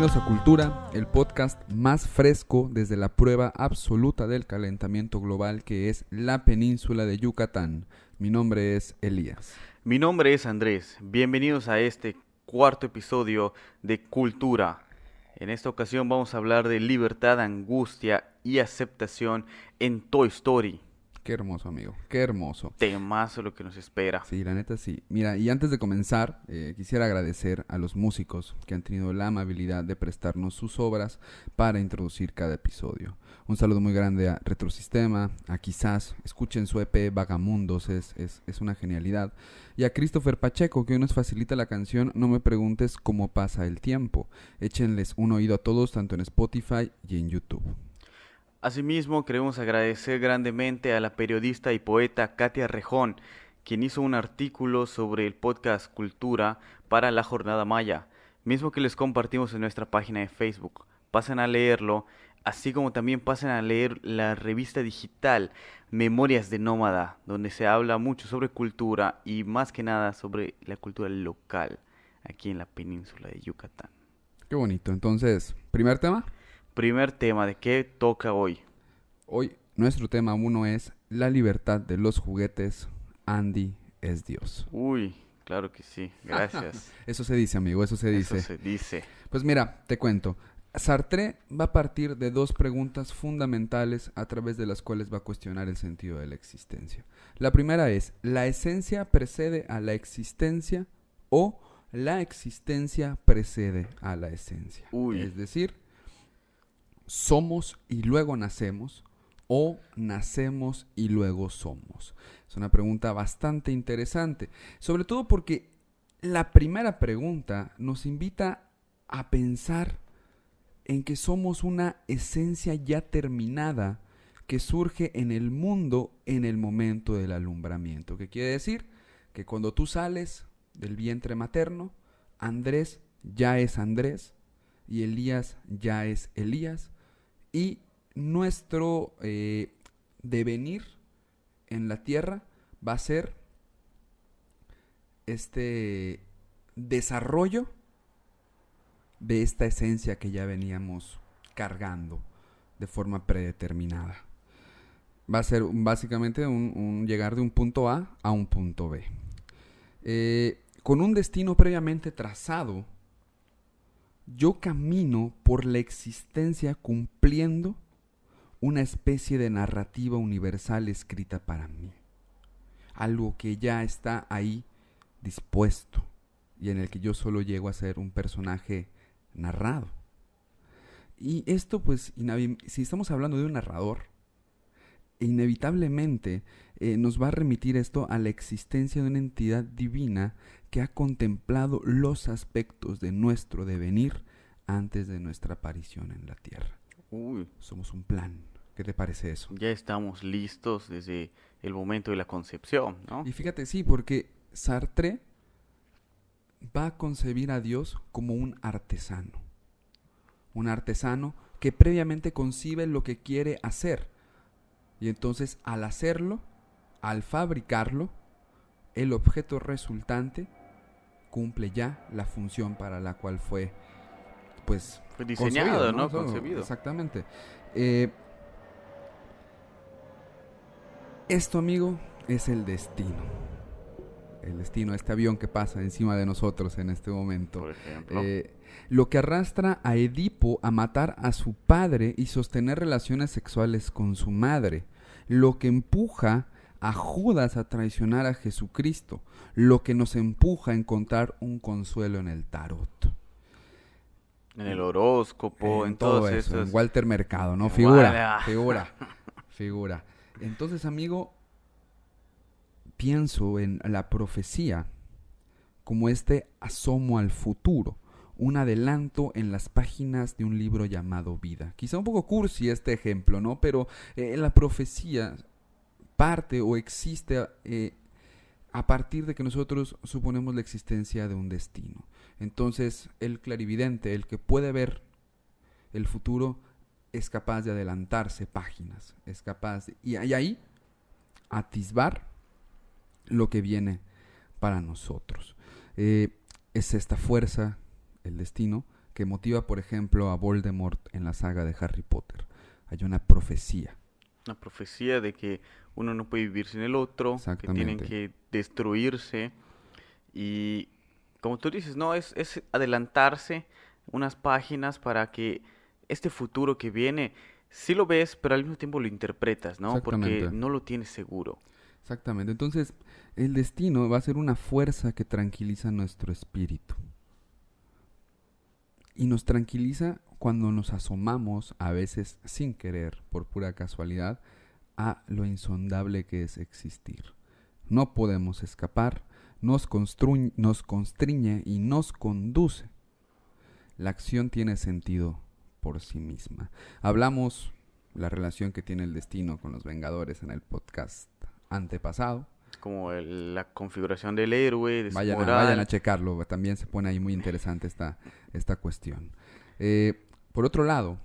bienvenidos a Cultura, el podcast más fresco desde la prueba absoluta del calentamiento global que es la península de Yucatán. Mi nombre es Elías. Mi nombre es Andrés. Bienvenidos a este cuarto episodio de Cultura. En esta ocasión vamos a hablar de libertad, angustia y aceptación en Toy Story. Qué hermoso, amigo, qué hermoso. Temazo lo que nos espera. Sí, la neta sí. Mira, y antes de comenzar, quisiera agradecer a los músicos que han tenido la amabilidad de prestarnos sus obras para introducir cada episodio. Un saludo muy grande a Retrosistema, a Quizás, escuchen su EP Vagamundos, es una genialidad. Y a Christopher Pacheco, que hoy nos facilita la canción No me preguntes cómo pasa el tiempo. Échenles un oído a todos, tanto en Spotify y en YouTube. Asimismo, queremos agradecer grandemente a la periodista y poeta Katia Rejón, quien hizo un artículo sobre el podcast Cultura para la Jornada Maya, mismo que les compartimos en nuestra página de Facebook. Pasen a leerlo, así como también pasen a leer la revista digital Memorias de Nómada, donde se habla mucho sobre cultura y más que nada sobre la cultura local aquí en la península de Yucatán. Qué bonito. Entonces, ¿primer tema? Primer tema, ¿de qué toca hoy? Hoy nuestro tema 1 es la libertad de los juguetes. Andy es Dios. Uy, claro que sí, gracias. Eso se dice, amigo, eso se dice. Eso se dice. Pues mira, te cuento. Sartre va a partir de dos preguntas fundamentales a través de las cuales va a cuestionar el sentido de la existencia. La primera es, ¿la esencia precede a la existencia o la existencia precede a la esencia? Uy. Es decir, ¿somos y luego nacemos o nacemos y luego somos? Es una pregunta bastante interesante, sobre todo porque la primera pregunta nos invita a pensar en que somos una esencia ya terminada que surge en el mundo en el momento del alumbramiento. ¿Qué quiere decir? Que cuando tú sales del vientre materno, Andrés ya es Andrés y Elías ya es Elías, y nuestro devenir en la tierra va a ser este desarrollo de esta esencia que ya veníamos cargando de forma predeterminada. Va a ser básicamente un llegar de un punto A a un punto B. Con un destino previamente trazado, yo camino por la existencia cumpliendo una especie de narrativa universal escrita para mí. Algo que ya está ahí dispuesto y en el que yo solo llego a ser un personaje narrado. Y esto pues, si estamos hablando de un narrador, inevitablemente nos va a remitir esto a la existencia de una entidad divina que ha contemplado los aspectos de nuestro devenir antes de nuestra aparición en la tierra. Uy. Somos un plan. ¿Qué te parece eso? Ya estamos listos desde el momento de la concepción, ¿no? Y fíjate, sí, porque Sartre va a concebir a Dios como un artesano. Un artesano que previamente concibe lo que quiere hacer. Y entonces al hacerlo, al fabricarlo, el objeto resultante cumple ya la función para la cual fue, pues, Fue diseñado, ¿no? Eso, Concebido. exactamente. Esto, amigo, es el destino. El destino, este avión que pasa encima de nosotros en este momento. Por ejemplo. Lo que arrastra a Edipo a matar a su padre y sostener relaciones sexuales con su madre. Lo que empuja a Judas a traicionar a Jesucristo. Lo que nos empuja a encontrar un consuelo en el tarot. En el horóscopo, en todo todos eso, esos. en Walter Mercado, ¿no? Voilà. Figura. Entonces, amigo, pienso en la profecía como este asomo al futuro, un adelanto en las páginas de un libro llamado Vida. Quizá un poco cursi este ejemplo, ¿no? Pero la profecía parte o existe a partir de que nosotros suponemos la existencia de un destino. Entonces, el clarividente, el que puede ver el futuro, es capaz de adelantarse páginas, es capaz de, y ahí atisbar lo que viene para nosotros. Es esta fuerza, el destino, que motiva, por ejemplo, a Voldemort en la saga de Harry Potter. Hay una profecía. Una profecía de que uno no puede vivir sin el otro, que tienen Exactamente. que destruirse. Y como tú dices, no, es adelantarse unas páginas para que este futuro que viene, sí lo ves, pero al mismo tiempo lo interpretas, ¿no? Porque Exactamente. no lo tienes seguro. Exactamente. Entonces, el destino va a ser una fuerza que tranquiliza nuestro espíritu. Y nos tranquiliza cuando nos asomamos, a veces sin querer, por pura casualidad, a lo insondable que es existir. No podemos escapar, nos constriñe y nos conduce. La acción tiene sentido por sí misma. Hablamos la relación que tiene el destino con los Vengadores en el podcast antepasado. Como la configuración del héroe, de su Vayan a moral. checarlo, también se pone ahí muy interesante esta cuestión. Por otro lado,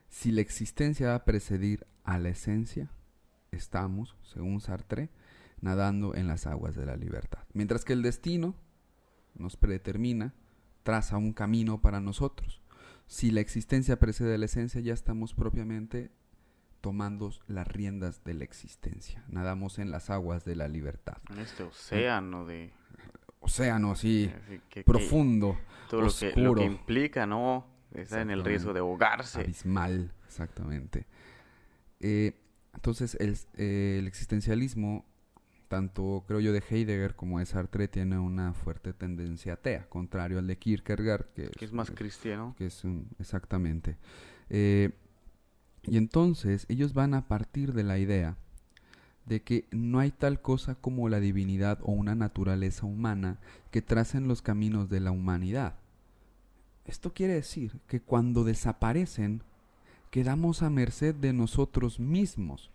si la existencia va a precedir a la esencia, estamos, según Sartre, nadando en las aguas de la libertad. Mientras que el destino nos predetermina, traza un camino para nosotros. Si la existencia precede a la esencia, ya estamos propiamente tomando las riendas de la existencia. Nadamos en las aguas de la libertad. En este En océano de océano así, que profundo, todo lo que oscuro, implica, ¿no? Está en el riesgo exactamente, de ahogarse. abismal, exactamente. Entonces, el existencialismo, tanto creo yo de Heidegger como de Sartre, tiene una fuerte tendencia atea, contrario al de Kierkegaard, Que es más cristiano. exactamente. Eh, y entonces ellos van a partir de la idea de que no hay tal cosa como la divinidad o una naturaleza humana que tracen los caminos de la humanidad. Esto quiere decir que cuando desaparecen, quedamos a merced de nosotros mismos.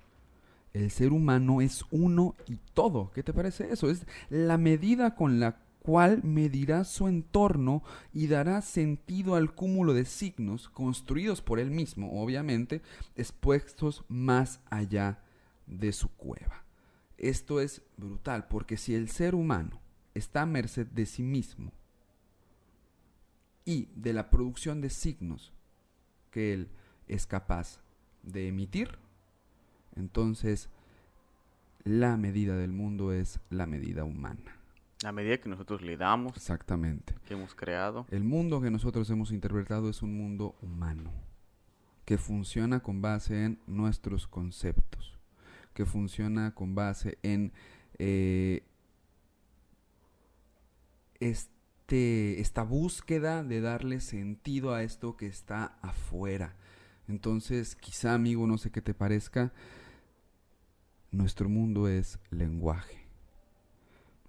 El ser humano es uno y todo. ¿Qué te parece eso? Es la medida con la cual medirá su entorno y dará sentido al cúmulo de signos construidos por él mismo, obviamente, expuestos más allá de su cueva. Esto es brutal, porque si el ser humano está a merced de sí mismo y de la producción de signos que él es capaz de emitir, entonces la medida del mundo es la medida humana. A medida que nosotros le damos, Exactamente. que hemos creado. El mundo que nosotros hemos interpretado es un mundo humano, que funciona con base en nuestros conceptos, que funciona con base en esta búsqueda de darle sentido a esto que está afuera. Entonces, quizá, amigo, no sé qué te parezca, nuestro mundo es lenguaje.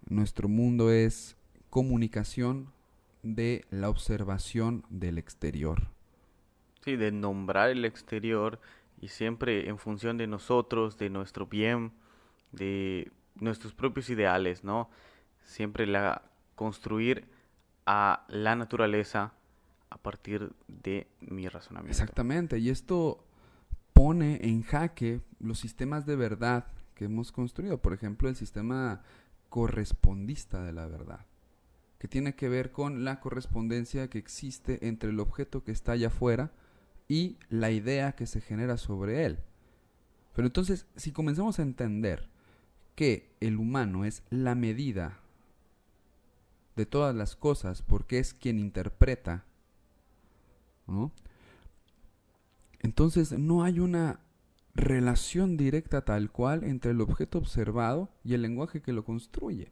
Nuestro mundo es comunicación de la observación del exterior. Sí, de nombrar el exterior y siempre en función de nosotros, de nuestro bien, de nuestros propios ideales, ¿no? Siempre construir a la naturaleza a partir de mi razonamiento. Exactamente, y esto pone en jaque los sistemas de verdad que hemos construido. Por ejemplo, el sistema correspondista de la verdad, que tiene que ver con la correspondencia que existe entre el objeto que está allá afuera y la idea que se genera sobre él. Pero entonces, si comenzamos a entender que el humano es la medida de todas las cosas, porque es quien interpreta, ¿no? Entonces no hay una relación directa tal cual entre el objeto observado y el lenguaje que lo construye.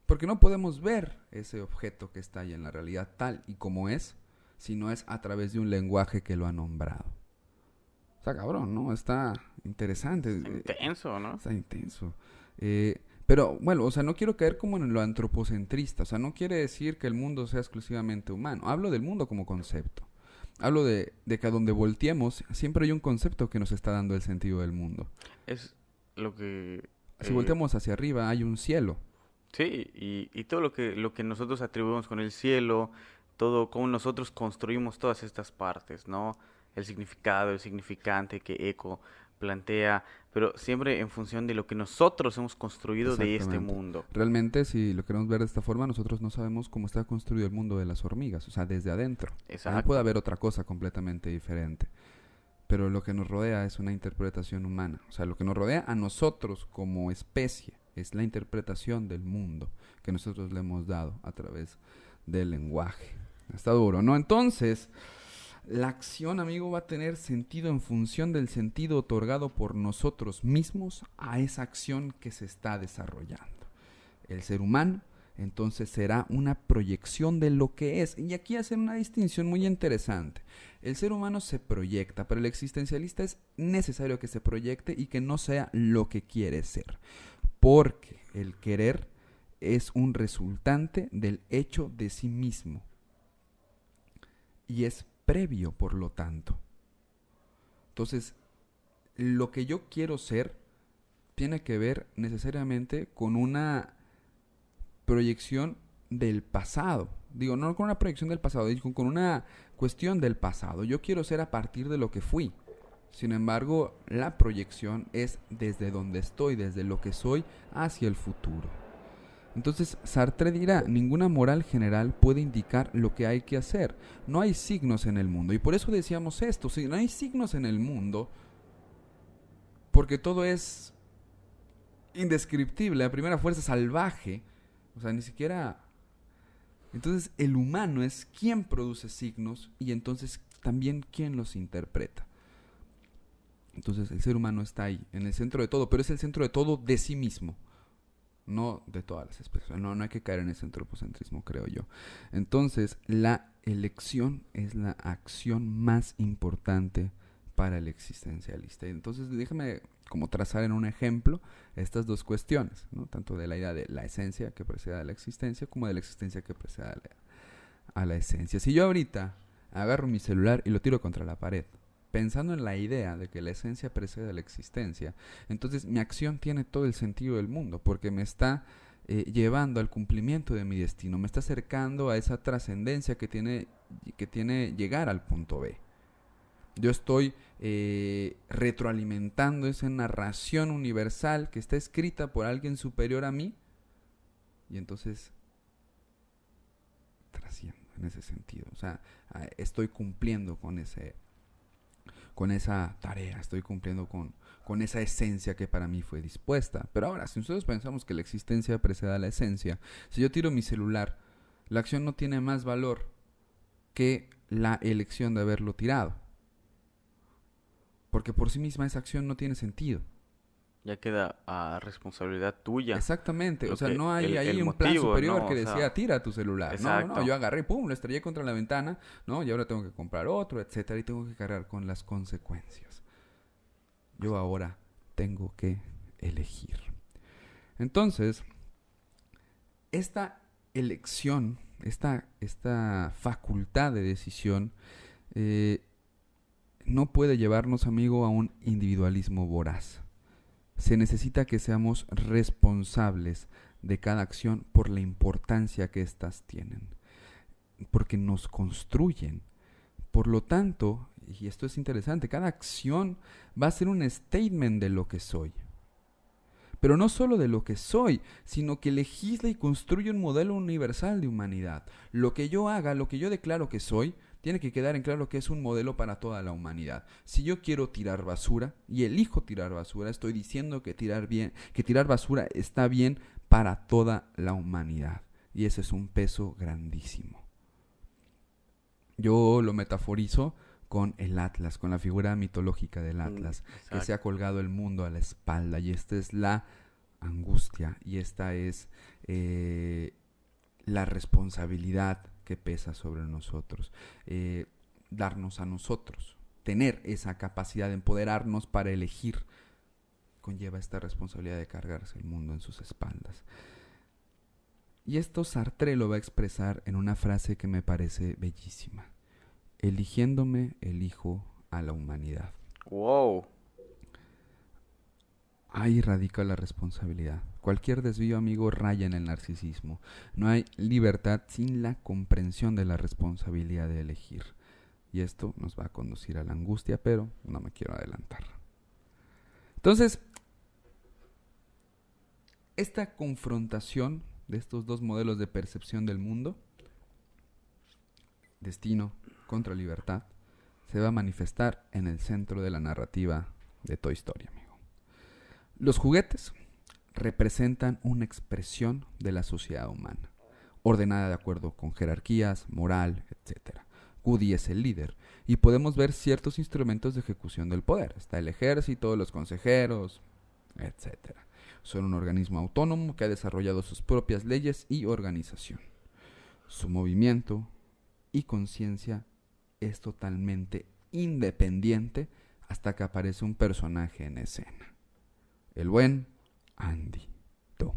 Porque no podemos ver ese objeto que está ahí en la realidad tal y como es, si no es a través de un lenguaje que lo ha nombrado. Está cabrón, ¿no? Está interesante. Está intenso, ¿no? Está intenso. Pero bueno, o sea, no quiero caer como en lo antropocentrista. O sea, no quiere decir que el mundo sea exclusivamente humano. Hablo del mundo como concepto. Hablo de que a donde volteemos siempre hay un concepto que nos está dando el sentido del mundo. Es lo que... Si volteamos hacia arriba hay un cielo. Sí, y todo lo que nosotros atribuimos con el cielo, todo cómo nosotros construimos todas estas partes, ¿no? El significado, el significante que eco plantea, pero siempre en función de lo que nosotros hemos construido de este Exactamente. mundo. Realmente, si lo queremos ver de esta forma, nosotros no sabemos cómo está construido el mundo de las hormigas, o sea, desde adentro. Ahí puede Exacto. haber otra cosa completamente diferente. Pero lo que nos rodea es una interpretación humana. O sea, lo que nos rodea a nosotros como especie es la interpretación del mundo que nosotros le hemos dado a través del lenguaje. Está duro, ¿no? Entonces, la acción, amigo, va a tener sentido en función del sentido otorgado por nosotros mismos a esa acción que se está desarrollando. El ser humano, entonces, será una proyección de lo que es. Y aquí hacen una distinción muy interesante. El ser humano se proyecta, pero el existencialista es necesario que se proyecte y que no sea lo que quiere ser. Porque el querer es un resultante del hecho de sí mismo. Y es previo, por lo tanto. Entonces, lo que yo quiero ser tiene que ver necesariamente con una proyección del pasado. Digo, no con una proyección del pasado, digo con una cuestión del pasado. Yo quiero ser a partir de lo que fui. Sin embargo, la proyección es desde donde estoy, desde lo que soy hacia el futuro. Entonces, Sartre dirá, ninguna moral general puede indicar lo que hay que hacer. No hay signos en el mundo. Y por eso decíamos esto, si no hay signos en el mundo, porque todo es indescriptible, la primera fuerza salvaje, o sea, ni siquiera... Entonces, el humano es quien produce signos y entonces también quien los interpreta. Entonces, el ser humano está ahí, en el centro de todo, pero es el centro de todo de sí mismo. No de todas las especies. No hay que caer en ese antropocentrismo, creo yo. Entonces, la elección es la acción más importante para el existencialista. Entonces, déjame como trazar en un ejemplo estas dos cuestiones, ¿no? Tanto de la idea de la esencia que precede a la existencia, como de la existencia que precede a la esencia. Si yo ahorita agarro mi celular y lo tiro contra la pared, pensando en la idea de que la esencia precede a la existencia, entonces mi acción tiene todo el sentido del mundo, porque me está llevando al cumplimiento de mi destino, me está acercando a esa trascendencia que tiene llegar al punto B. Yo estoy retroalimentando esa narración universal que está escrita por alguien superior a mí, y entonces trasciendo en ese sentido. O sea, estoy cumpliendo con esa tarea, estoy cumpliendo con esa esencia que para mí fue dispuesta. Pero ahora, si nosotros pensamos que la existencia precede a la esencia, si yo tiro mi celular, la acción no tiene más valor que la elección de haberlo tirado. Porque por sí misma esa acción no tiene sentido. Ya queda a responsabilidad tuya. Exactamente, o Lo sea, que, no hay ahí el un plan motivo, superior ¿no? que O decía, sea, tira tu celular. No, exacto. yo agarré, pum, lo estrellé contra la ventana, ¿no? Y ahora tengo que comprar otro, etcétera, y tengo que cargar con las consecuencias. Yo ahora tengo que elegir. Entonces, esta elección, esta facultad de decisión, no puede llevarnos, amigo, a un individualismo voraz. Se necesita que seamos responsables de cada acción por la importancia que éstas tienen, porque nos construyen. Por lo tanto, y esto es interesante, cada acción va a ser un statement de lo que soy. Pero no solo de lo que soy, sino que legisla y construye un modelo universal de humanidad. Lo que yo haga, lo que yo declaro que soy, tiene que quedar en claro que es un modelo para toda la humanidad. Si yo quiero tirar basura y elijo tirar basura, estoy diciendo que tirar basura está bien para toda la humanidad. Y ese es un peso grandísimo. Yo lo metaforizo con el Atlas, con la figura mitológica del Atlas, que se ha colgado el mundo a la espalda, y esta es la angustia, y esta es la responsabilidad que pesa sobre nosotros, darnos a nosotros, tener esa capacidad de empoderarnos para elegir, conlleva esta responsabilidad de cargarse el mundo en sus espaldas. Y esto Sartre lo va a expresar en una frase que me parece bellísima. Eligiéndome, elijo a la humanidad. Wow. Ahí radica la responsabilidad. Cualquier desvío, amigo, raya en el narcisismo. No hay libertad sin la comprensión de la responsabilidad de elegir. Y esto nos va a conducir a la angustia, pero no me quiero adelantar. Entonces, esta confrontación de estos dos modelos de percepción del mundo, destino contra libertad, se va a manifestar en el centro de la narrativa de Toy Story, amigo. Los juguetes representan una expresión de la sociedad humana, ordenada de acuerdo con jerarquías, moral, etc. Woody es el líder y podemos ver ciertos instrumentos de ejecución del poder. Está el ejército, los consejeros, etc. Son un organismo autónomo que ha desarrollado sus propias leyes y organización. Su movimiento y conciencia es totalmente independiente hasta que aparece un personaje en escena. El buen Andy Do.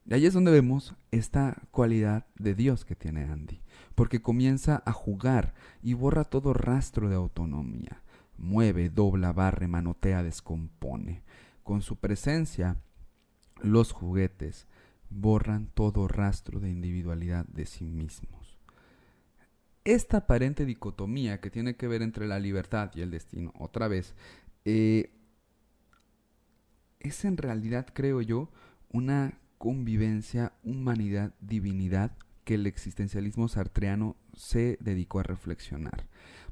Y ahí es donde vemos esta cualidad de Dios que tiene Andy, porque comienza a jugar y borra todo rastro de autonomía. Mueve, dobla, barre, manotea, descompone. Con su presencia, los juguetes borran todo rastro de individualidad de sí mismos. Esta aparente dicotomía que tiene que ver entre la libertad y el destino, otra vez, es en realidad, creo yo, una convivencia, humanidad, divinidad que el existencialismo sartreano se dedicó a reflexionar.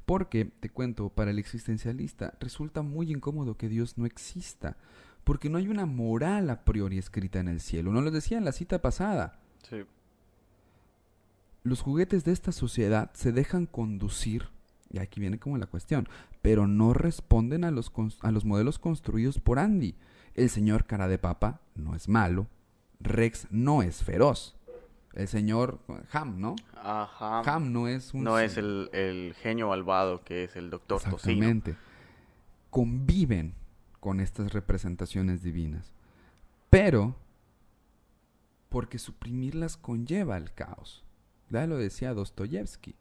Porque, te cuento, para el existencialista resulta muy incómodo que Dios no exista, porque no hay una moral a priori escrita en el cielo. No lo decía en la cita pasada. Sí. Los juguetes de esta sociedad se dejan conducir, y aquí viene como la cuestión, pero no responden a los modelos construidos por Andy. El señor cara de papa no es malo, Rex no es feroz. El señor Ham, ¿no? Ajá. Ham no es un... No es el genio malvado que es el doctor Tocino. Exactamente. Conviven con estas representaciones divinas, pero porque suprimirlas conlleva al caos. Ya lo decía Dostoyevsky.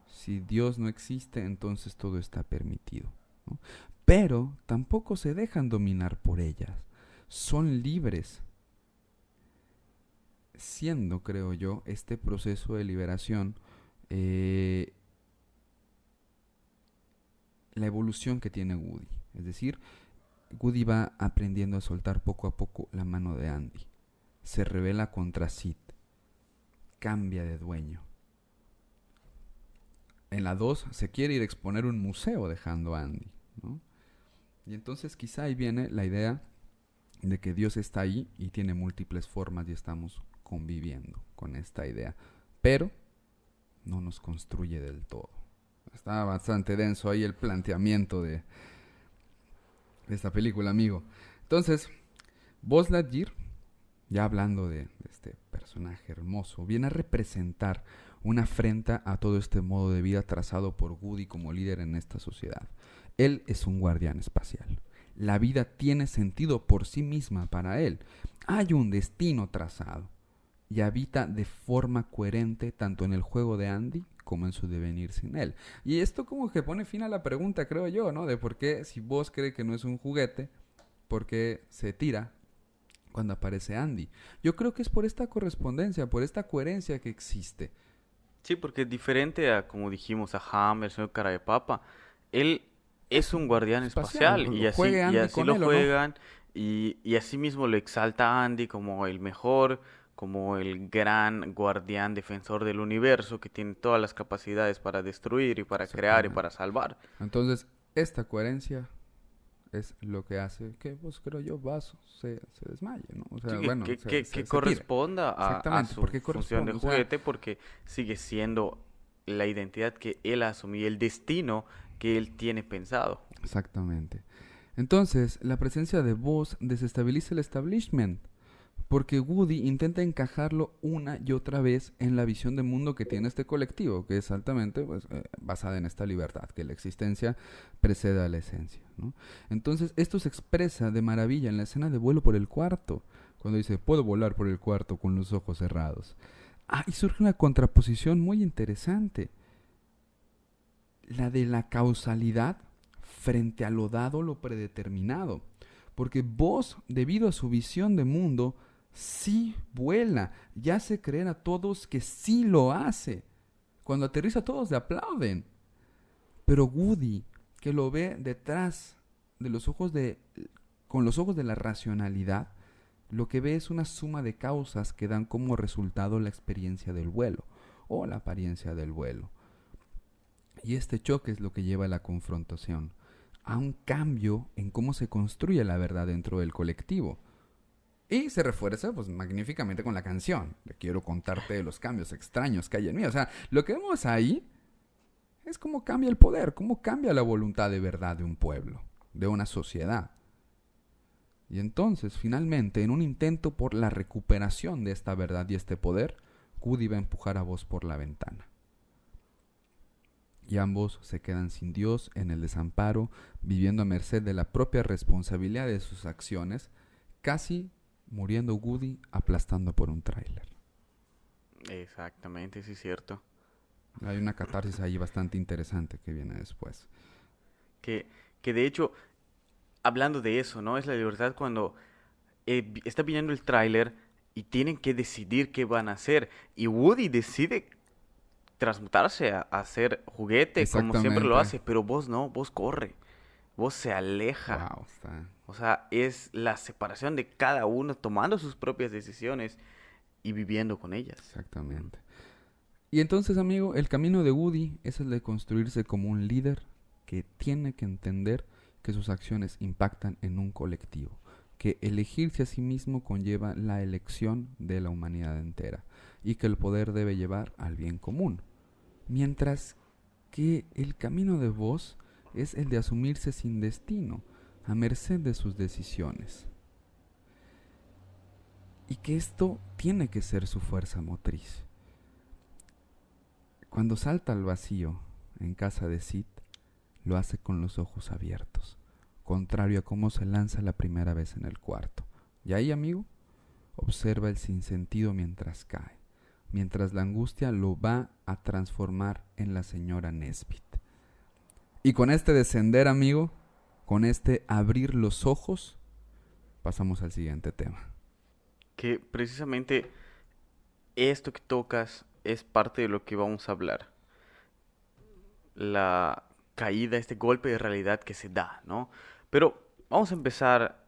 Si Dios no existe, entonces todo está permitido, ¿no? Pero tampoco se dejan dominar por ellas. Son libres. Siendo, creo yo, este proceso de liberación la evolución que tiene Woody. Es decir, Woody va aprendiendo a soltar poco a poco la mano de Andy. Se rebela contra Sid. Cambia de dueño. En la 2 se quiere ir a exponer un museo dejando a Andy, ¿no? Y entonces quizá ahí viene la idea de que Dios está ahí y tiene múltiples formas y estamos conviviendo con esta idea. Pero no nos construye del todo. Está bastante denso ahí el planteamiento de esta película, amigo. Entonces, Buzz Lightyear, ya hablando de este personaje hermoso, viene a representar una afrenta a todo este modo de vida trazado por Woody como líder en esta sociedad. Él es un guardián espacial. La vida tiene sentido por sí misma para él. Hay un destino trazado y habita de forma coherente tanto en el juego de Andy como en su devenir sin él. Y esto como que pone fin a la pregunta, creo yo, ¿no? De por qué, si Buzz cree que no es un juguete, ¿por qué se tira cuando aparece Andy? Yo creo que es por esta correspondencia, por esta coherencia que existe. Sí, porque es diferente a, como dijimos, a Ham, el señor cara de papa. Él es un guardián espacial y así lo juegan, y así mismo lo exalta a Andy como el mejor, como el gran guardián defensor del universo que tiene todas las capacidades para destruir y para crear y para salvar. Entonces, esta coherencia es lo que hace que, pues creo yo, Buzz se desmaye, ¿no? O sea, Sí, bueno, que corresponda a su función de juguete, porque sigue siendo la identidad que él asumió, el destino que él tiene pensado. Exactamente. Entonces, la presencia de Buzz desestabiliza el establishment, porque Woody intenta encajarlo una y otra vez en la visión de mundo que tiene este colectivo, que es altamente basada en esta libertad, que la existencia precede a la esencia, ¿no? Entonces, esto se expresa de maravilla en la escena de vuelo por el cuarto, cuando dice, puedo volar por el cuarto con los ojos cerrados. Y surge una contraposición muy interesante, la de la causalidad frente a lo dado, lo predeterminado, porque Buzz, debido a su visión de mundo, sí vuela y hace creer a todos que sí lo hace. Cuando aterriza todos le aplauden. Pero Woody, que lo ve detrás con los ojos de la racionalidad, lo que ve es una suma de causas que dan como resultado la experiencia del vuelo o la apariencia del vuelo. Y este choque es lo que lleva a la confrontación, a un cambio en cómo se construye la verdad dentro del colectivo. Y se refuerza pues magníficamente con la canción. Quiero contarte de los cambios extraños que hay en mí. O sea, lo que vemos ahí es cómo cambia el poder, cómo cambia la voluntad de verdad de un pueblo, de una sociedad. Y entonces, finalmente, en un intento por la recuperación de esta verdad y este poder, Goody va a empujar a Buzz por la ventana. Y ambos se quedan sin Dios, en el desamparo, viviendo a merced de la propia responsabilidad de sus acciones, casi muriendo Goody aplastando por un tráiler. Exactamente, sí es cierto. Hay una catarsis ahí bastante interesante que viene después. Que de hecho, hablando de eso, ¿no? Es la libertad cuando está viniendo el tráiler y tienen que decidir qué van a hacer. Y Woody decide transmutarse a hacer juguete como siempre lo hace, pero vos no, vos corre, vos se aleja. Wow, está... O sea, es la separación de cada uno tomando sus propias decisiones y viviendo con ellas. Exactamente. Y entonces, amigo, el camino de Woody es el de construirse como un líder que tiene que entender que sus acciones impactan en un colectivo, que elegirse a sí mismo conlleva la elección de la humanidad entera y que el poder debe llevar al bien común. Mientras que el camino de Buzz es el de asumirse sin destino, a merced de sus decisiones. Y que esto tiene que ser su fuerza motriz. Cuando salta al vacío en casa de Sid, lo hace con los ojos abiertos, contrario a cómo se lanza la primera vez en el cuarto. Y ahí, amigo, observa el sinsentido mientras cae, mientras la angustia lo va a transformar en la señora Nesbit. Y con este descender, amigo, con este abrir los ojos, pasamos al siguiente tema. Que precisamente esto que tocas es parte de lo que vamos a hablar. La caída, este golpe de realidad que se da, ¿no? Pero vamos a empezar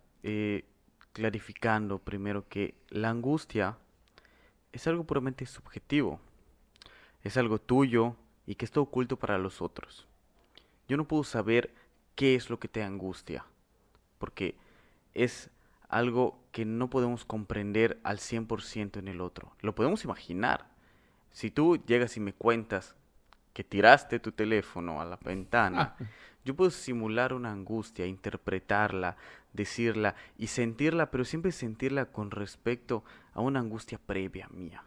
clarificando primero que la angustia es algo puramente subjetivo. Es algo tuyo y que está oculto para los otros. Yo no puedo saber qué es lo que te angustia, porque es algo que no podemos comprender al 100% en el otro. Lo podemos imaginar. Si tú llegas y me cuentas que tiraste tu teléfono a la ventana, yo puedo simular una angustia, interpretarla, decirla y sentirla, pero siempre sentirla con respecto a una angustia previa mía.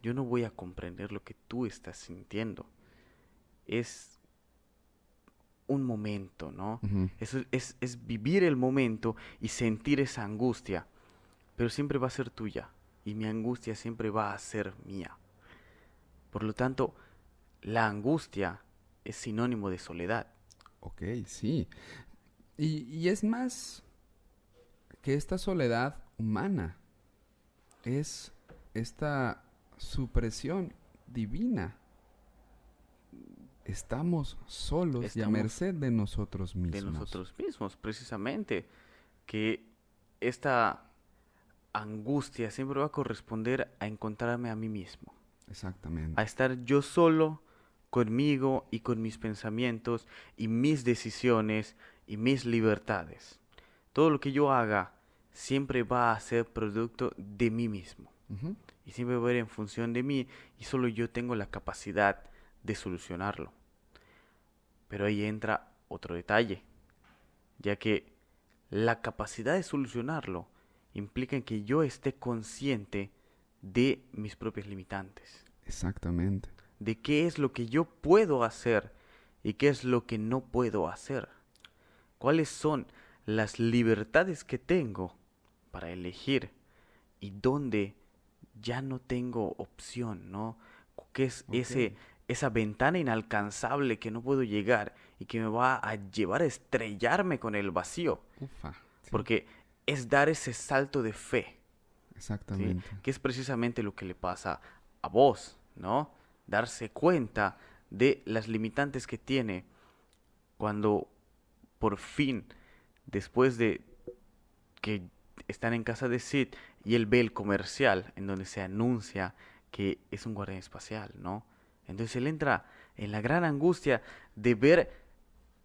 Yo no voy a comprender lo que tú estás sintiendo. Es un momento, ¿no? Uh-huh. Es vivir el momento y sentir esa angustia, pero siempre va a ser tuya y mi angustia siempre va a ser mía. Por lo tanto, la angustia es sinónimo de soledad. Ok, sí. Y es más que esta soledad humana. Es esta supresión divina. Estamos solos y a merced de nosotros mismos. De nosotros mismos, precisamente. Que esta angustia siempre va a corresponder a encontrarme a mí mismo. Exactamente. A estar yo solo conmigo y con mis pensamientos y mis decisiones y mis libertades. Todo lo que yo haga siempre va a ser producto de mí mismo. Uh-huh. Y siempre va a ir en función de mí y solo yo tengo la capacidad de solucionarlo. Pero ahí entra otro detalle, ya que la capacidad de solucionarlo implica en que yo esté consciente de mis propias limitantes. Exactamente. De qué es lo que yo puedo hacer y qué es lo que no puedo hacer. Cuáles son las libertades que tengo para elegir y dónde ya no tengo opción, ¿no? ¿Qué es esa ventana inalcanzable que no puedo llegar y que me va a llevar a estrellarme con el vacío? Ufa, sí. Porque es dar ese salto de fe. Exactamente. ¿Sí? Que es precisamente lo que le pasa a vos, ¿no? Darse cuenta de las limitantes que tiene cuando por fin después de que están en casa de Sid y él ve el comercial en donde se anuncia que es un guardián espacial, ¿no? Entonces él entra en la gran angustia de ver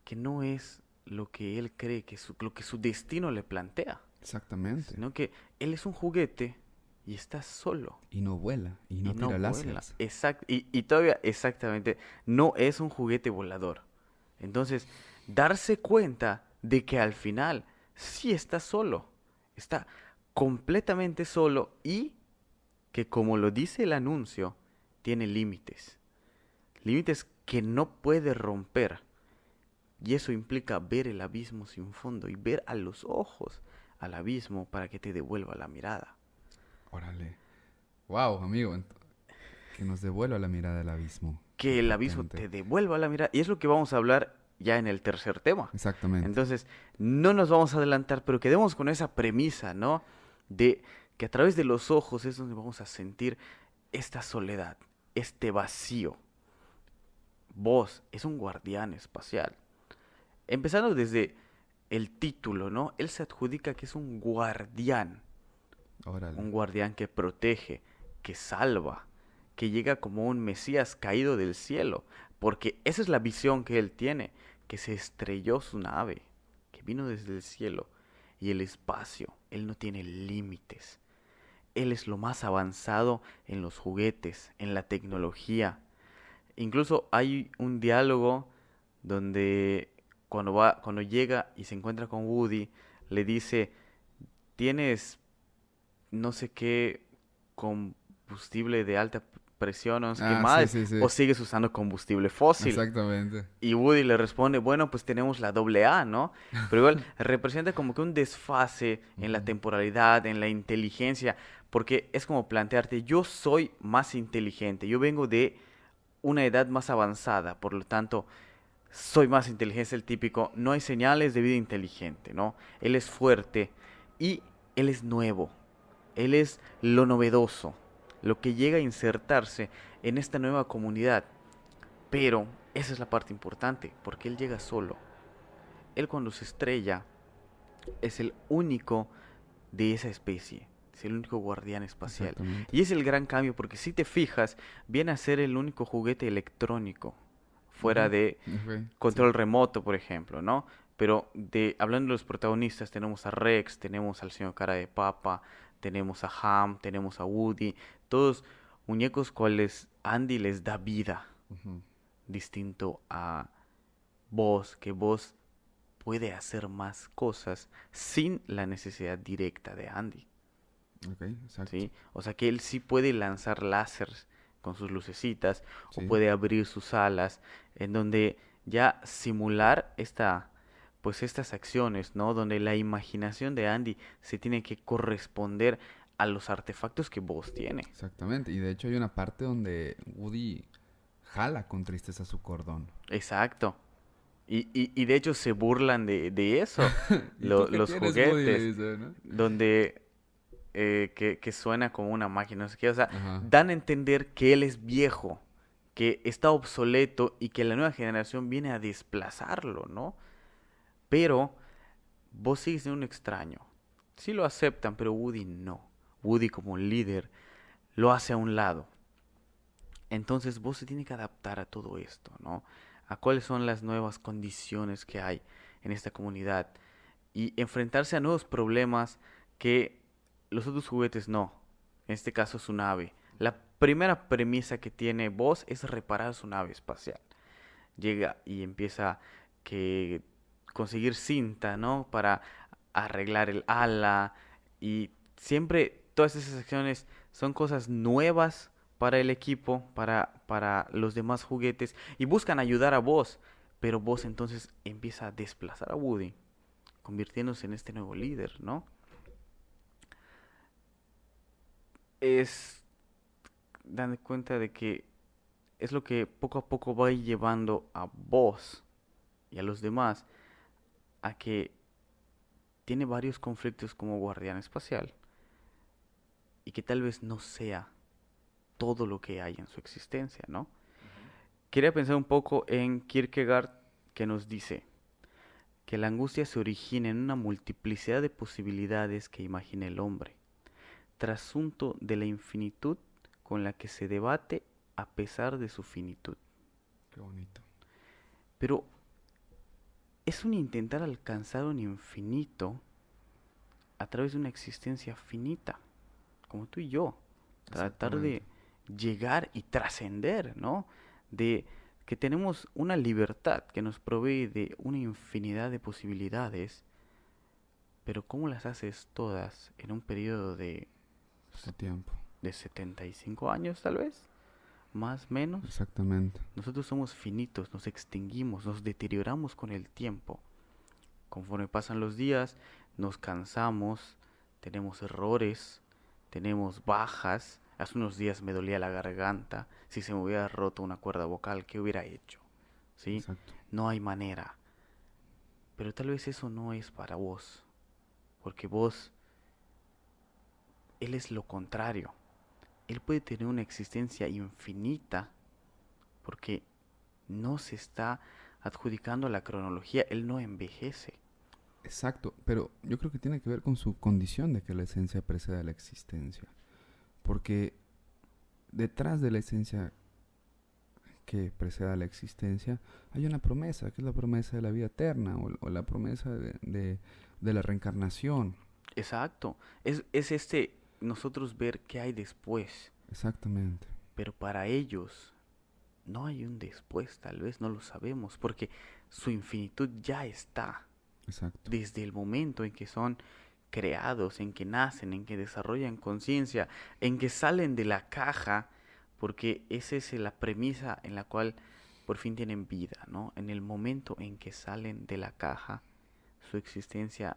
que no es lo que él cree, lo que su destino le plantea, Exactamente. sino que él es un juguete y está solo. Y no vuela, y no Y no tira vuela. láseres. Y todavía, exactamente, no es un juguete volador. Entonces, darse cuenta de que al final sí está solo. Está completamente solo y que, como lo dice el anuncio, tiene límites. Límites que no puede romper. Y eso implica ver el abismo sin fondo y ver a los ojos al abismo para que te devuelva la mirada. Órale. Wow, amigo. Que nos devuelva la mirada del abismo. Que Qué el abismo potente. te devuelva la mirada. Y es lo que vamos a hablar ya en el tercer tema. Exactamente. Entonces, no nos vamos a adelantar, pero quedemos con esa premisa, ¿no? De que a través de los ojos es donde vamos a sentir esta soledad, este vacío. Vos es un guardián espacial. Empezando desde el título, ¿no? Él se adjudica que es Órale. un guardián que protege, que salva, que llega como un Mesías caído del cielo, porque esa es la visión que él tiene, que se estrelló su nave, que vino desde el cielo y el espacio, él no tiene límites. Él es lo más avanzado en los juguetes, en la tecnología. Incluso hay un diálogo donde cuando llega y se encuentra con Woody, le dice, ¿tienes no sé qué combustible de alta presión o no sé qué Ah, sí, más? sí, sí. ¿O sigues usando combustible fósil? Exactamente. Y Woody le responde, bueno, pues tenemos la doble A, ¿no? Pero igual representa como que un desfase en la Ujú. temporalidad, en la inteligencia, porque es como plantearte, yo soy más inteligente, yo vengo de una edad más avanzada, por lo tanto, soy más inteligente, el típico, no hay señales de vida inteligente, ¿no? Él es fuerte y él es nuevo, él es lo novedoso, lo que llega a insertarse en esta nueva comunidad. Pero esa es la parte importante, porque él llega solo. Él cuando se estrella es el único de esa especie, es el único guardián espacial. Exactamente. Y es el gran cambio, porque si te fijas, viene a ser el único juguete electrónico, fuera Ujú. de Ok, sí. control remoto, por ejemplo, ¿no? Pero hablando de los protagonistas, tenemos a Rex, tenemos al señor Cara de Papa, tenemos a Ham, tenemos a Woody, todos muñecos cuales Andy les da vida, Ujú. distinto a Buzz, que Buzz puede hacer más cosas sin la necesidad directa de Andy, Ok, exacto. ¿sí? O sea que él sí puede lanzar láseres con sus lucecitas o Sí, puede abrir sus alas, en donde ya simular pues estas acciones, ¿no? Donde la imaginación de Andy se tiene que corresponder a los artefactos que Buzz tiene. exactamente. Y de hecho hay una parte donde Woody jala con tristeza su cordón. Exacto. Y de hecho se burlan de eso, ¿Y tú qué los tienes, Woody? Le juguetes, dice, ¿no? donde que suena como una máquina, no sé qué, o sea, Ajá. dan a entender que él es viejo, que está obsoleto y que la nueva generación viene a desplazarlo, ¿no? Pero vos sigues siendo un extraño. Sí lo aceptan, pero Woody no. Woody como líder lo hace a un lado. Entonces vos se tiene que adaptar a todo esto, ¿no? A cuáles son las nuevas condiciones que hay en esta comunidad y enfrentarse a nuevos problemas que los otros juguetes no. En este caso su nave. La primera premisa que tiene Buzz es reparar su nave espacial. Llega y empieza que conseguir cinta, ¿no? Para arreglar el ala y siempre todas esas acciones son cosas nuevas para el equipo, para los demás juguetes y buscan ayudar a Buzz, pero Buzz entonces empieza a desplazar a Woody, convirtiéndose en este nuevo líder, ¿no? Es dando cuenta de que es lo que poco a poco va llevando a Buzz y a los demás a que tiene varios conflictos como guardián espacial y que tal vez no sea todo lo que hay en su existencia, ¿no? Quería pensar un poco en Kierkegaard que nos dice, que la angustia se origina en una multiplicidad de posibilidades que imagina el hombre, trasunto de la infinitud con la que se debate a pesar de su finitud. Qué bonito. Pero es un intentar alcanzar un infinito a través de una existencia finita, como tú y yo. Tratar de llegar y trascender, ¿no? De que tenemos una libertad que nos provee de una infinidad de posibilidades, pero ¿cómo las haces todas en un periodo de tiempo? De 75 años tal vez, más menos. Exactamente. Nosotros somos finitos, nos extinguimos, nos deterioramos con el tiempo. Conforme pasan los días, nos cansamos, tenemos errores, tenemos bajas. Hace unos días me dolía la garganta. Si se me hubiera roto una cuerda vocal, ¿qué hubiera hecho? ¿Sí? Exacto. No hay manera. Pero tal vez eso no es para vos. Porque vos, él es lo contrario. Él puede tener una existencia infinita porque no se está adjudicando a la cronología. Él no envejece. Exacto, pero yo creo que tiene que ver con su condición de que la esencia preceda a la existencia. Porque detrás de la esencia que precede a la existencia hay una promesa, que es la promesa de la vida eterna o la promesa de la reencarnación. Exacto. Es nosotros ver qué hay después. Exactamente. Pero para ellos no hay un después, tal vez no lo sabemos, porque su infinitud ya está. Exacto. Desde el momento en que son creados, en que nacen, en que desarrollan conciencia, en que salen de la caja, porque esa es la premisa en la cual por fin tienen vida, ¿no? En el momento en que salen de la caja, su existencia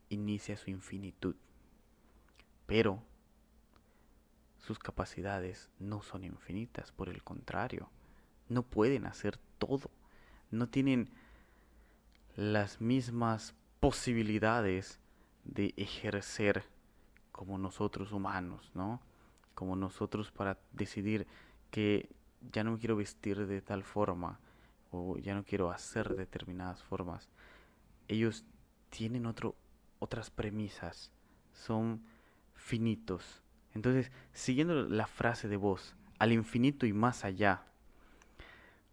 inicia su infinitud. Pero sus capacidades no son infinitas, por el contrario, no pueden hacer todo, no tienen las mismas posibilidades de ejercer como nosotros humanos, ¿no? Como nosotros para decidir que ya no me quiero vestir de tal forma o ya no quiero hacer determinadas formas. Ellos tienen otras premisas, son finitos. Entonces, siguiendo la frase de vos, al infinito y más allá,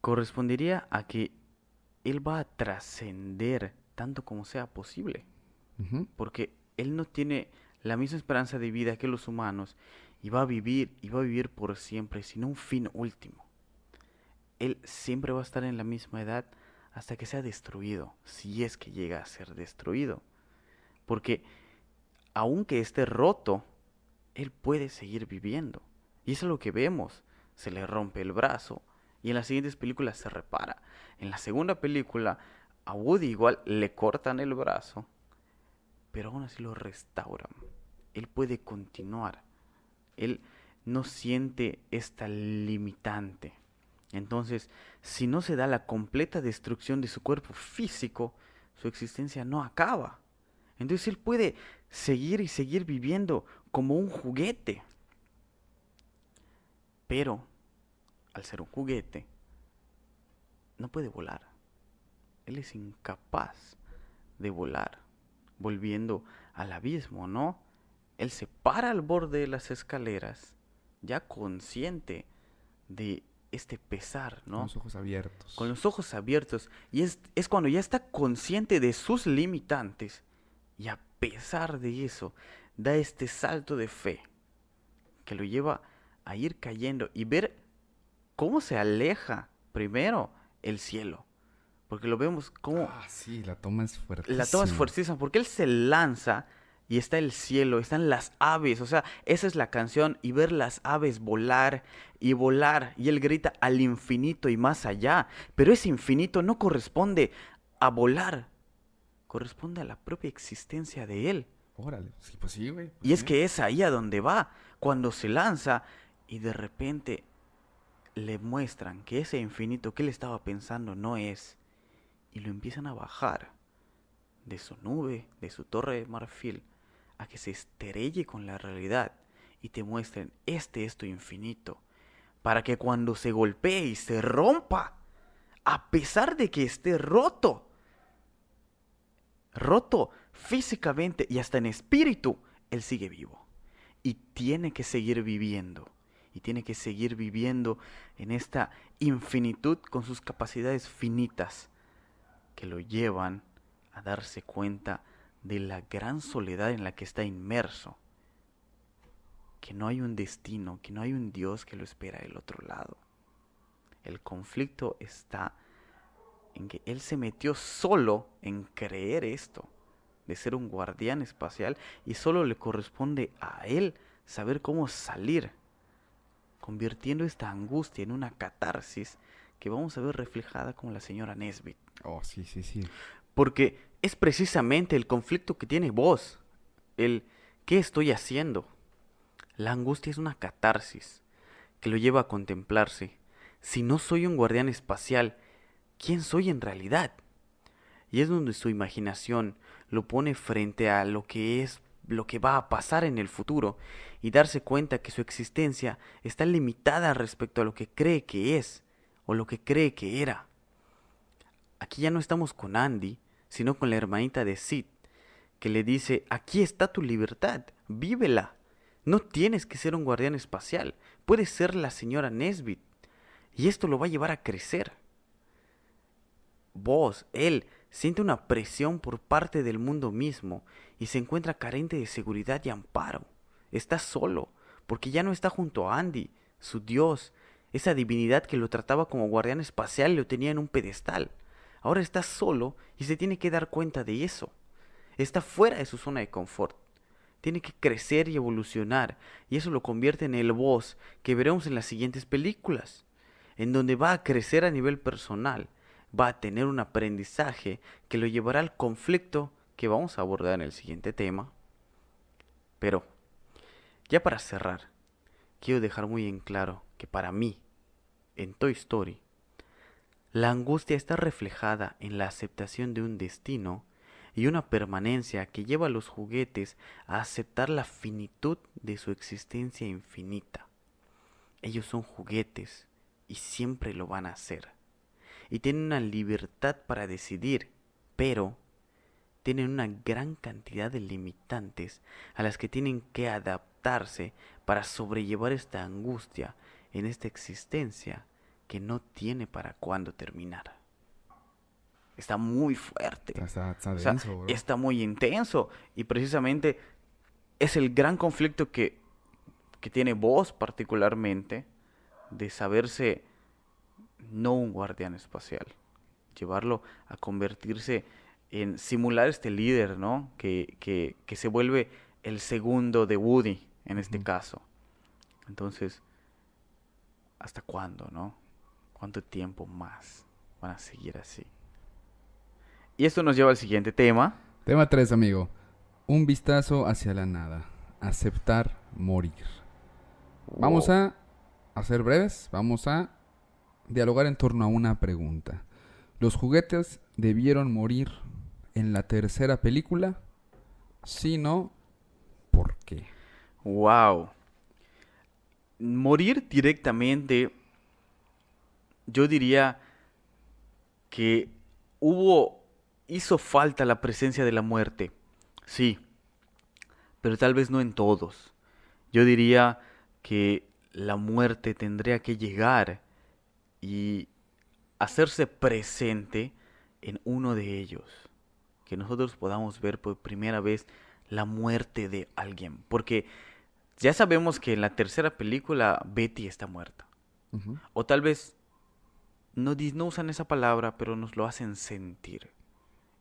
correspondería a que él va a trascender tanto como sea posible. Uh-huh. Porque él no tiene la misma esperanza de vida que los humanos y va a vivir por siempre, sin un fin último. Él siempre va a estar en la misma edad hasta que sea destruido, si es que llega a ser destruido. Porque aunque esté roto, él puede seguir viviendo. Y eso es lo que vemos. Se le rompe el brazo y en las siguientes películas se repara. En la segunda película a Woody igual le cortan el brazo, pero aún así lo restauran. Él puede continuar. Él no siente esta limitante. Entonces, si no se da la completa destrucción de su cuerpo físico, su existencia no acaba. Entonces él puede seguir y seguir viviendo como un juguete. Pero, al ser un juguete, no puede volar. Él es incapaz de volar, volviendo al abismo, ¿no? Él se para al borde de las escaleras, ya consciente de este pesar, ¿no? Con los ojos abiertos. Con los ojos abiertos. Y es cuando ya está consciente de sus limitantes. Y a pesar de eso, da este salto de fe que lo lleva a ir cayendo y ver cómo se aleja primero el cielo. Porque lo vemos como... Ah, sí, la toma es fuertísima. La toma es fuertísima porque él se lanza y está el cielo, están las aves. O sea, esa es la canción y ver las aves volar y volar. Y él grita al infinito y más allá. Pero ese infinito no corresponde a volar. Corresponde a la propia existencia de él. Órale, sí, pues sí, güey. Y es que es ahí a donde va, cuando se lanza y de repente le muestran que ese infinito que él estaba pensando no es. Y lo empiezan a bajar de su nube, de su torre de marfil, a que se estrelle con la realidad y te muestren, este es tu infinito. Para que cuando se golpee y se rompa, a pesar de que esté roto, roto físicamente y hasta en espíritu, él sigue vivo. Y tiene que seguir viviendo. Y tiene que seguir viviendo en esta infinitud con sus capacidades finitas que lo llevan a darse cuenta de la gran soledad en la que está inmerso. Que no hay un destino, que no hay un Dios que lo espera del otro lado. El conflicto está en que él se metió solo en creer esto, de ser un guardián espacial, y solo le corresponde a él saber cómo salir, convirtiendo esta angustia en una catarsis que vamos a ver reflejada como la señora Nesbit. Oh, sí, sí, sí. Porque es precisamente el conflicto que tiene vos, el ¿qué estoy haciendo? La angustia es una catarsis que lo lleva a contemplarse. Si no soy un guardián espacial, ¿quién soy en realidad? Y es donde su imaginación lo pone frente a lo que va a pasar en el futuro y darse cuenta que su existencia está limitada respecto a lo que cree que es o lo que cree que era. Aquí ya no estamos con Andy, sino con la hermanita de Sid, que le dice, aquí está tu libertad, vívela. No tienes que ser un guardián espacial, puedes ser la señora Nesbit. Y esto lo va a llevar a crecer. Él, siente una presión por parte del mundo mismo y se encuentra carente de seguridad y amparo. Está solo, porque ya no está junto a Andy, su dios, esa divinidad que lo trataba como guardián espacial y lo tenía en un pedestal. Ahora está solo y se tiene que dar cuenta de eso. Está fuera de su zona de confort. Tiene que crecer y evolucionar, y eso lo convierte en el boss que veremos en las siguientes películas, en donde va a crecer a nivel personal, va a tener un aprendizaje que lo llevará al conflicto que vamos a abordar en el siguiente tema. Pero, ya para cerrar, quiero dejar muy en claro que para mí, en Toy Story, la angustia está reflejada en la aceptación de un destino y una permanencia que lleva a los juguetes a aceptar la finitud de su existencia infinita. Ellos son juguetes y siempre lo van a hacer. Y tienen una libertad para decidir, pero tienen una gran cantidad de limitantes a las que tienen que adaptarse para sobrellevar esta angustia en esta existencia que no tiene para cuándo terminar. Está muy fuerte. Está O sea, denso, bro. está muy intenso. Y precisamente es el gran conflicto que tiene vos particularmente de saberse no un guardián espacial. Llevarlo a convertirse en simular este líder, ¿no? Que se vuelve el segundo de Woody en este caso. Entonces, ¿hasta cuándo, no? ¿Cuánto tiempo más van a seguir así? Y esto nos lleva al siguiente tema. Tema 3, amigo. Un vistazo hacia la nada. Aceptar morir. Vamos a ser breves. Vamos a dialogar en torno a una pregunta. ¿Los juguetes debieron morir en la tercera película? Si no, ¿por qué? Wow. Morir directamente, yo diría que hizo falta la presencia de la muerte, sí, pero tal vez no en todos. Yo diría que la muerte tendría que llegar y hacerse presente en uno de ellos, que nosotros podamos ver por primera vez la muerte de alguien, porque ya sabemos que en la tercera película Betty está muerta, o tal vez no usan esa palabra, pero nos lo hacen sentir.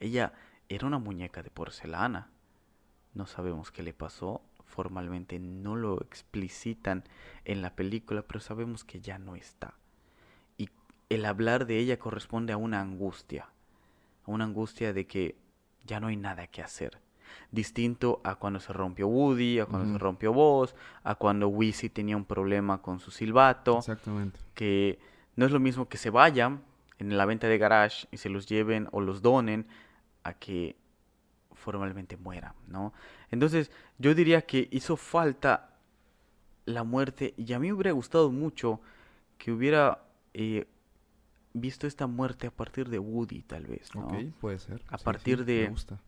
Ella era una muñeca de porcelana. No sabemos qué le pasó. Formalmente no lo explicitan en la película, pero sabemos que ya no está. Y el hablar de ella corresponde a una angustia de que ya no hay nada que hacer. Distinto a cuando se rompió Woody, a cuando se rompió Buzz, a cuando Wheezy tenía un problema con su silbato. Exactamente. Que no es lo mismo que se vayan en la venta de garage y se los lleven o los donen a que formalmente mueran, ¿no? Entonces, yo diría que hizo falta la muerte y a mí me hubiera gustado mucho que hubiera visto esta muerte a partir de Woody, tal vez, ¿no? Ok, puede ser. A Sí, partir sí, de me gusta.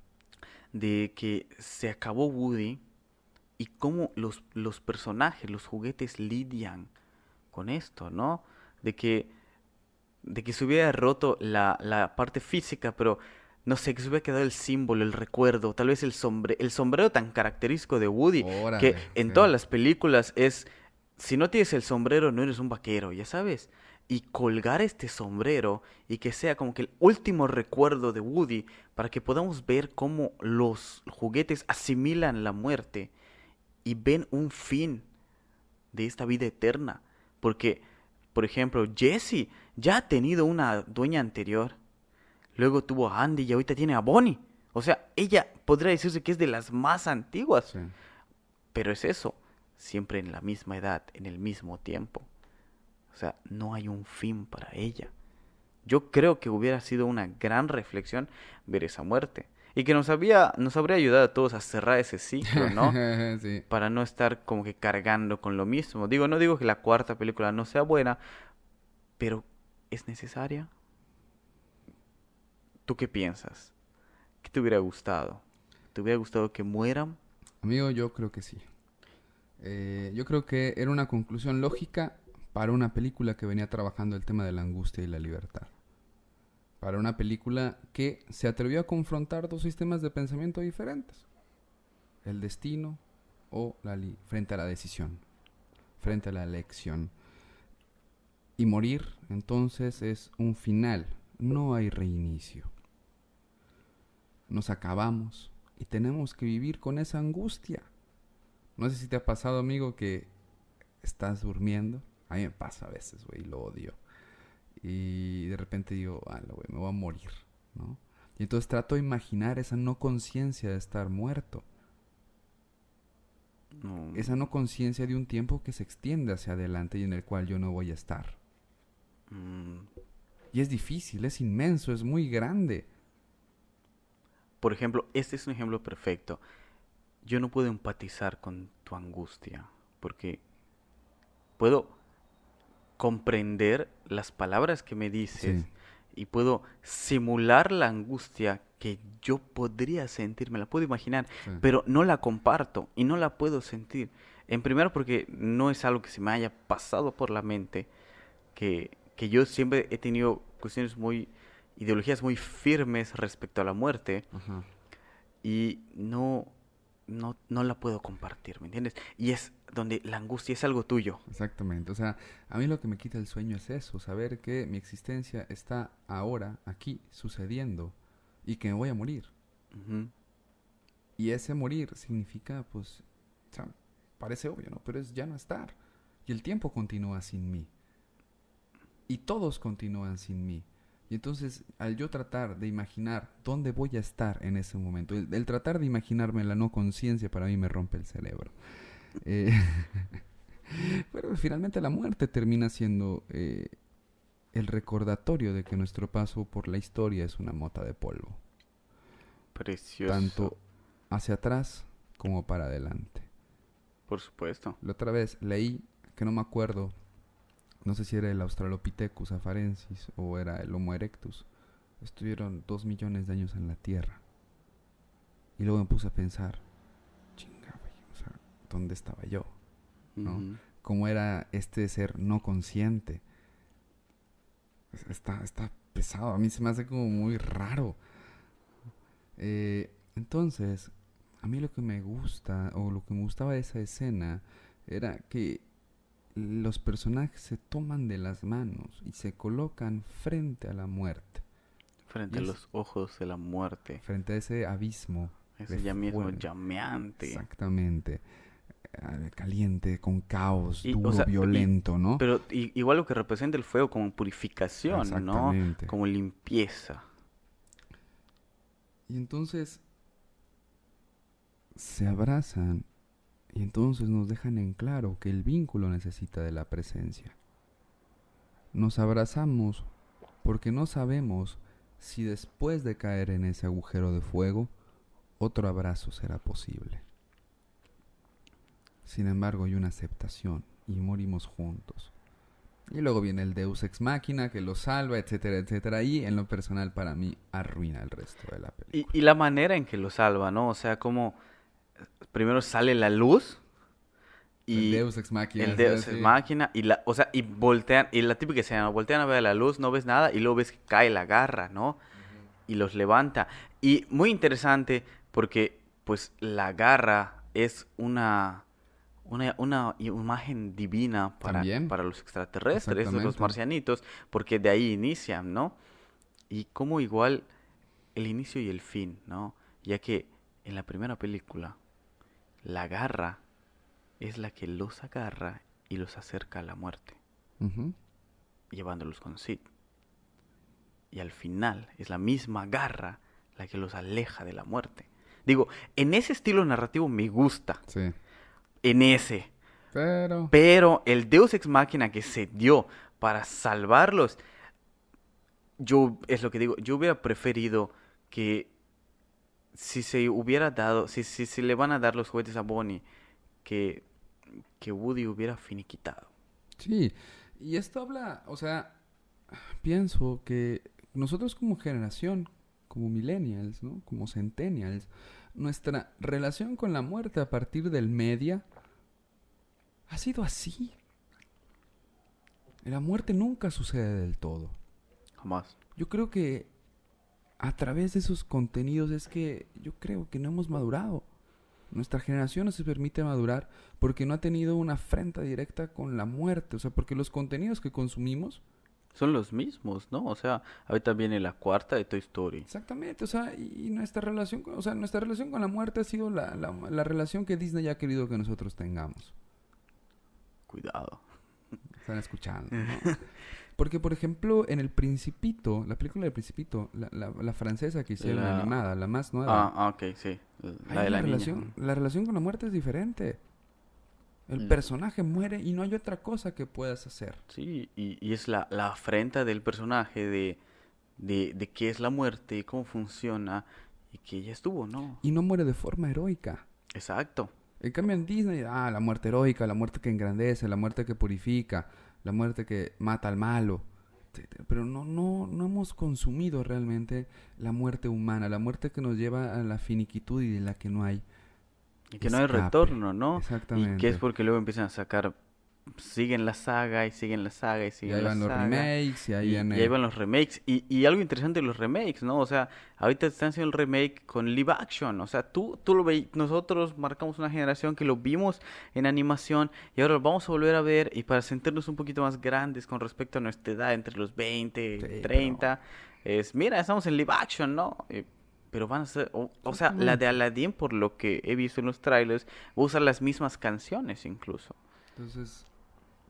de que se acabó Woody y cómo los personajes, los juguetes lidian con esto, ¿no? De que, de que se hubiera roto la parte física, pero no sé, que se hubiera quedado el símbolo, el recuerdo, tal vez el sombrero tan característico de Woody, que Órale, en sí. todas las películas es, si no tienes el sombrero, no eres un vaquero, ya sabes. Y colgar este sombrero y que sea como que el último recuerdo de Woody para que podamos ver cómo los juguetes asimilan la muerte y ven un fin de esta vida eterna. Porque, por ejemplo, Jessie ya ha tenido una dueña anterior, luego tuvo a Andy y ahorita tiene a Bonnie. O sea, ella podría decirse que es de las más antiguas, Sí. pero es eso, siempre en la misma edad, en el mismo tiempo. O sea, no hay un fin para ella. Yo creo que hubiera sido una gran reflexión ver esa muerte. Y que nos habría ayudado a todos a cerrar ese ciclo, ¿no? Sí. Para no estar como que cargando con lo mismo. Digo, no digo que la cuarta película no sea buena, pero ¿es necesaria? ¿Tú qué piensas? ¿Qué te hubiera gustado? ¿Te hubiera gustado que mueran? Amigo, yo creo que sí. Yo creo que era una conclusión lógica para una película que venía trabajando el tema de la angustia y la libertad. Para una película que se atrevió a confrontar dos sistemas de pensamiento diferentes. El destino o frente a la decisión, frente a la elección. Y morir, entonces, es un final. No hay reinicio. Nos acabamos y tenemos que vivir con esa angustia. No sé si te ha pasado, amigo, que estás durmiendo. A mí me pasa a veces, güey, lo odio. Y de repente digo, güey, me voy a morir, ¿no? Y entonces trato de imaginar esa no conciencia de estar muerto. No. Esa no conciencia de un tiempo que se extiende hacia adelante y en el cual yo no voy a estar. Mm. Y es difícil, es inmenso, es muy grande. Por ejemplo, este es un ejemplo perfecto. Yo no puedo empatizar con tu angustia, porque puedo comprender las palabras que me Sí, dices y puedo simular la angustia que yo podría sentir, me la puedo imaginar, sí. pero no la comparto y no la puedo sentir. En primero porque no es algo que se me haya pasado por la mente, que yo siempre he tenido cuestiones muy, ideologías muy firmes respecto a la muerte Ajá. y no la puedo compartir, ¿me entiendes? Y es donde la angustia es algo tuyo. Exactamente. O sea, a mí lo que me quita el sueño es eso, saber que mi existencia está ahora, aquí, sucediendo, y que me voy a morir. Ujú. Y ese morir significa, pues, o sea, parece obvio, ¿no? Pero es ya no estar. Y el tiempo continúa sin mí. Y todos continúan sin mí. Y entonces, al yo tratar de imaginar dónde voy a estar en ese momento, el tratar de imaginarme la no conciencia para mí me rompe el cerebro. Eh, pero finalmente la muerte termina siendo el recordatorio de que nuestro paso por la historia es una mota de polvo. Precioso, Tanto hacia atrás como para adelante. por supuesto. La otra vez leí, que no me acuerdo, no sé si era el Australopithecus afarensis o era el Homo erectus. Estuvieron 2 millones de años en la Tierra. Y luego me puse a pensar, chinga, güey, o sea, ¿dónde estaba yo? ¿No? Ujú. ¿Cómo era este ser no consciente? Está pesado, a mí se me hace como muy raro. Entonces, a mí lo que me gusta, o lo que me gustaba de esa escena, era que los personajes se toman de las manos y se colocan frente a la muerte. Frente Y a es los ojos de la muerte. frente a ese abismo Ese de ya mismo fuego. llameante. Exactamente. Caliente, con caos, Y, o duro, sea, violento, ¿no? pero igual lo que representa el fuego como purificación, ¿no? Exactamente. Como limpieza. Y entonces se abrazan y entonces nos dejan en claro que el vínculo necesita de la presencia. Nos abrazamos porque no sabemos si después de caer en ese agujero de fuego, otro abrazo será posible. Sin embargo, hay una aceptación y morimos juntos. Y luego viene el Deus Ex Machina que lo salva, etcétera, etcétera. Y en lo personal para mí arruina el resto de la película. Y la manera en que lo salva, ¿no? O sea, como primero sale la luz El y Deus Ex Machina. el sí, Deus Ex sí. Machina o sea, y voltean, y la típica escena, voltean a ver la luz, no ves nada y luego ves que cae la garra, ¿no? Y los levanta. Y muy interesante porque pues la garra es una imagen divina También. para los extraterrestres, de los Exactamente. marcianitos, porque de ahí inician, ¿no? Y como igual el inicio y el fin, ¿no? Ya que en la primera película, la garra es la que los agarra y los acerca a la muerte, Ujú. llevándolos con Sid. Y al final es la misma garra la que los aleja de la muerte. Digo, en ese estilo narrativo me gusta, Sí. en ese. Pero... Pero el Deus Ex Machina que se dio para salvarlos, es lo que digo, yo hubiera preferido que si se hubiera dado, si le van a dar los juguetes a Bonnie, que, que Woody hubiera finiquitado. Sí. Y esto habla, o sea, pienso que nosotros como generación, como millennials, ¿no? Como centennials, nuestra relación con la muerte a partir del media ha sido así. La muerte nunca sucede del todo. Jamás. Yo creo que a través de esos contenidos es que yo creo que no hemos madurado. Nuestra generación no se permite madurar porque no ha tenido una afrenta directa con la muerte. O sea, porque los contenidos que consumimos, Son los mismos, ¿no? O sea, ahorita viene la cuarta de Toy Story. exactamente, o sea, y nuestra relación, o sea, nuestra relación con la muerte ha sido la relación que Disney ha querido que nosotros tengamos. Cuidado. Están escuchando, ¿no? Porque, por ejemplo, en El Principito, la película del Principito, la francesa que hicieron La... animada, la más nueva, Ok, sí. La ahí de la niña. la relación con la muerte es diferente. El Mm. personaje muere y no hay otra cosa que puedas hacer. Sí, y es la afrenta del personaje de qué es la muerte y cómo funciona y que ya estuvo, ¿no? Y no muere de forma heroica. Exacto. En cambio en Disney, la muerte heroica, la muerte que engrandece, la muerte que purifica, la muerte que mata al malo, etcétera. Pero no hemos consumido realmente la muerte humana, la muerte que nos lleva a la finiquitud y de la que no hay Y que no hay escape. retorno, ¿no? Y que es Exactamente. porque luego empiezan a sacar, siguen la saga y siguen la saga y Y siguen ahí la van los saga. remakes, y ahí Y viene... ahí van los remakes. Y algo interesante de los remakes, ¿no? O sea, ahorita están haciendo el remake con live action. O sea, tú lo veis, nosotros marcamos una generación que lo vimos en animación y ahora lo vamos a volver a ver. Y para sentirnos un poquito más grandes con respecto a nuestra edad, entre los 20 y Sí, 30, mira, estamos en live action, ¿no? Pero van a ser, o sea, la de Exactamente. Aladdin, por lo que he visto en los trailers, va a usar las mismas canciones incluso. Entonces,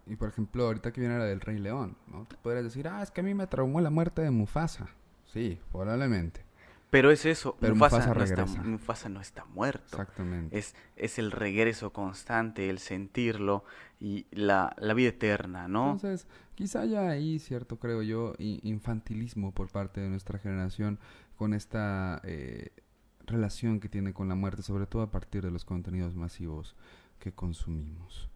y por ejemplo, ahorita que viene la del Rey León, ¿no? Tú podrías decir, es que a mí me traumó la muerte de Mufasa. Sí, probablemente. Pero es eso, Pero Mufasa regresa. Mufasa no está muerto. Exactamente. Es el regreso constante, el sentirlo y la vida eterna, ¿no? Entonces, quizá haya ahí, cierto, creo yo, infantilismo por parte de nuestra generación con esta relación que tiene con la muerte, sobre todo a partir de los contenidos masivos que consumimos.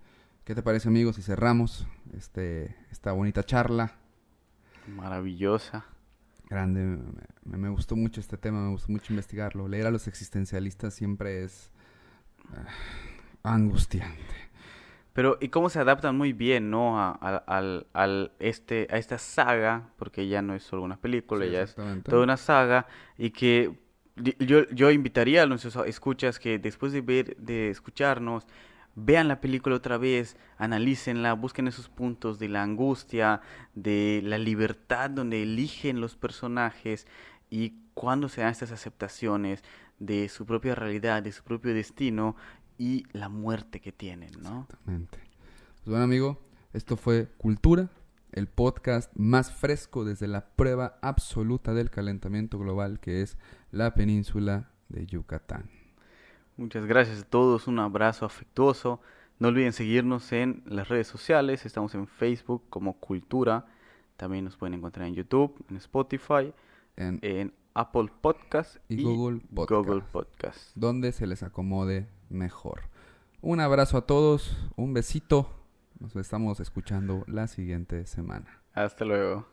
¿Qué te parece, amigos, si cerramos esta bonita charla? Maravillosa. Grande, me gustó mucho este tema, me gustó mucho investigarlo. Leer a los existencialistas siempre es angustiante. Pero, ¿y cómo se adaptan muy bien, ¿no? A esta saga, porque ya no es solo una película, Sí, ya es exactamente. toda una saga, y que yo invitaría a nuestros escuchas que después de escucharnos, vean la película otra vez, analícenla, busquen esos puntos de la angustia, de la libertad donde eligen los personajes y cuando se dan estas aceptaciones de su propia realidad, de su propio destino y la muerte que tienen, ¿no? Exactamente. Pues bueno, amigo, esto fue Cultura, el podcast más fresco desde la prueba absoluta del calentamiento global que es la península de Yucatán. Muchas gracias a todos, un abrazo afectuoso. No olviden seguirnos en las redes sociales, estamos en Facebook como Cultura, también nos pueden encontrar en YouTube, en Spotify, En en Apple Podcast y y Google Podcast, Google Podcast. donde se les acomode mejor. Un abrazo a todos, un besito, Nos estamos escuchando la siguiente semana. Hasta luego.